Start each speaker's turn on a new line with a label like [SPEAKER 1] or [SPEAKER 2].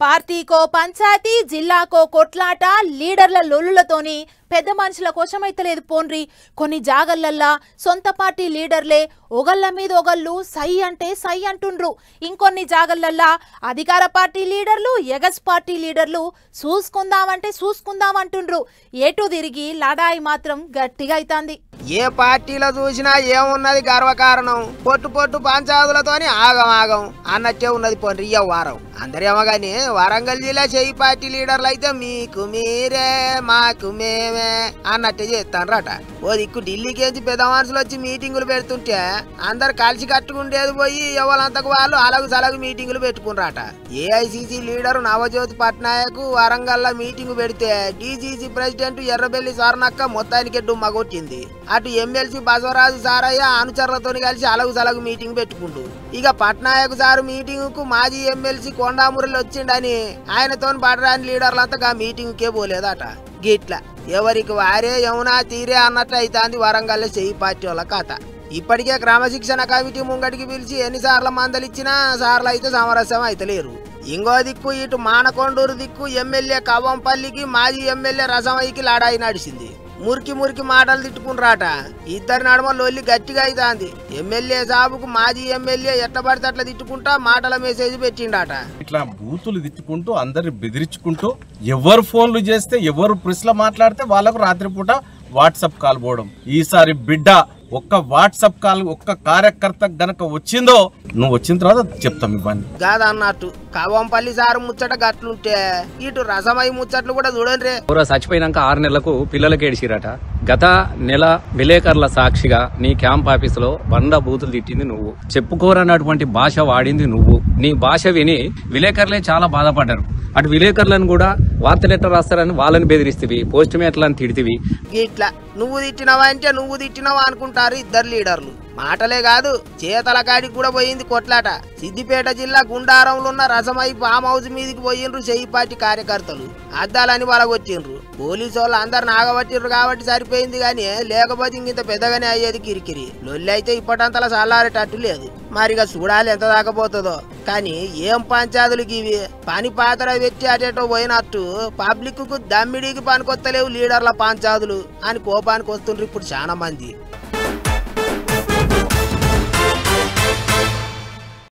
[SPEAKER 1] పార్టీకో పంచాయతీ జిల్లాకో కొట్లాట లీడర్ల లొల్లులతోని పెద్ద మనుషుల కోసమైతలేదు పోన్రి. కొన్ని జాగల్లల్లా సొంత పార్టీ లీడర్లే ఒగళ్ళ మీద ఒగళ్ళు సై అంటే సై అంటుండ్రు. ఇంకొన్ని జాగల్లల్లా అధికార పార్టీ లీడర్లు ఎగస్ పార్టీ లీడర్లు చూసుకుందామంటే చూసుకుందామంటుండ్రు. ఏటు తిరిగి లడాయి మాత్రం గట్టిగా అవుతుంది.
[SPEAKER 2] ఏ పార్టీలో చూసినా ఏమున్నది గర్వకారణం, పొట్టు పొట్టు పంచాదులతోని ఆగం ఆగం అన్నట్టే ఉన్నది పోన్రి వారం. అందరేమో గాని వరంగల్ జిల్లా చెయ్యి పార్టీ లీడర్లు అయితే మీకు మీరే మాకు మేమే అన్నట్టే చేస్తానరట. ఓ దిక్కు ఢిల్లీకేంచి పెద్ద మనుషులు వచ్చి మీటింగులు పెడుతుంటే అందరు కలిసి కట్టుకుండేది పోయి ఎవరంతకు వాళ్ళు అలగు సలగు మీటింగులు పెట్టుకున్నారట. AICC leader Navajyoti Patnaik Warangal meeting పెడితే డిసిసి ప్రెసిడెంట్ ఎర్రబెల్లి స్వర్ణక్క మొత్తానికి డుమ్మ కొట్టింది. అటు ఎమ్మెల్సీ బసవరాజు సారయ్య అనుచరులతో కలిసి అలగు సలగు మీటింగ్ పెట్టుకుండు. ఇక పట్నాయక్ సారు మీటింగ్ కు మాజీ ఎమ్మెల్సీ కొండామురళి వచ్చిండని ఆయనతో పడరాని లీడర్లంతా మీటింగ్ కే పోలేదట. గిట్లా ఎవరికి వారే యమునా తీరే అన్నట్లు అవుతుంది వరంగల్ చెయ్యి పార్టీ వాళ్ళ కథ. ఇప్పటికే క్రమశిక్షణ కమిటీ ముంగడికి పిలిచి ఎన్నిసార్లు మందలిచ్చినా సార్లు అయితే సమరస్యం అయితలేరు. ఇంకో దిక్కు ఇటు మానకొండూరు దిక్కు ఎమ్మెల్యే కవ్వంపల్లికి మాజీ ఎమ్మెల్యే రసమయ్యకి లడాయి నడిచింది. మురికి మురికి మాటలు తిట్టుకుంటారట. ఇద్దరి నడుమ లొల్లి గట్టిగా అవుతుంది. ఎమ్మెల్యే సాబుకు మాజీ ఎమ్మెల్యే ఎట్లా పడితే అట్లా తిట్టుకుంటా మాటల మెసేజ్ పెట్టిండట.
[SPEAKER 3] ఇట్లా బూతులు తిట్టుకుంటూ అందరిని బెదిరించుకుంటూ ఎవరు ఫోన్లు చేస్తే ఎవరు ప్రెస్ లో మాట్లాడితే వాళ్ళకు రాత్రిపూట వాట్సాప్ కాల్ పోవడం. ఈసారి బిడ్డ ఒక్క వాట్సాప్ కాల్ ఒక్క కార్యకర్త గనక వచ్చిందో నువ్వు వచ్చిన తర్వాత చెప్తాం ఇవన్నీ
[SPEAKER 2] కాదన్నట్టు కవ్వంపల్లి సారు ముచ్చట గట్లుంటే ఇటు రసమయ్య ముచ్చట్లు కూడా చూడండి.
[SPEAKER 4] చచ్చిపోయినాక 6 నెలలకు పిల్లలకి ఏడిసిరట. గత నెల విలేకరుల సాక్షిగా నీ క్యాంప్ ఆఫీస్ లో 100 బూతులు తిట్టింది నువ్వు. చెప్పుకోరన్నటువంటి భాష వాడింది నువ్వు. నీ భాష విని విలేకరులే చాలా బాధపడ్డారు. అటు విలేకరులను కూడా వార్తలు ఎట్లా రాస్తారని వాళ్ళని బెదిరిస్తేవి, పోస్ట్ మేట్లని తిడితివి.
[SPEAKER 2] ఇట్లా నువ్వు తిట్టినవా అంటే నువ్వు తిట్టినవా అనుకుంటారు ఇద్దరు లీడర్లు. మాటలే కాదు చేతల కాడికి కూడా పోయింది కొట్లాట. సిద్దిపేట జిల్లా గుండారంలో ఉన్న రసమై ఫామ్ హౌస్ మీదకి పోయిండ్రు చెయ్యి పార్టీ కార్యకర్తలు. అద్దాలని వలగొచ్చిండ్రు. పోలీసు వాళ్ళు అందరు నాగబట్టిండ్రు కాబట్టి సరిపోయింది గాని లేకపోతే ఇంత పెద్దగానే అయ్యేది కిరికిరి. లొల్లి అయితే ఇప్పటంతలా చల్లారేటట్టు లేదు. మరిగా చూడాలి ఎంత దాకపోతుందో. కానీ ఏం పంచాదులకి ఇవి పని పాత్ర పెట్టి అటేటో పోయినట్టు పబ్లిక్ కు దమ్మిడికి పనికొత్తలేవు లీడర్ల పంచాదులు అని కోపానికి వస్తుండ్రు ఇప్పుడు చాలా మంది.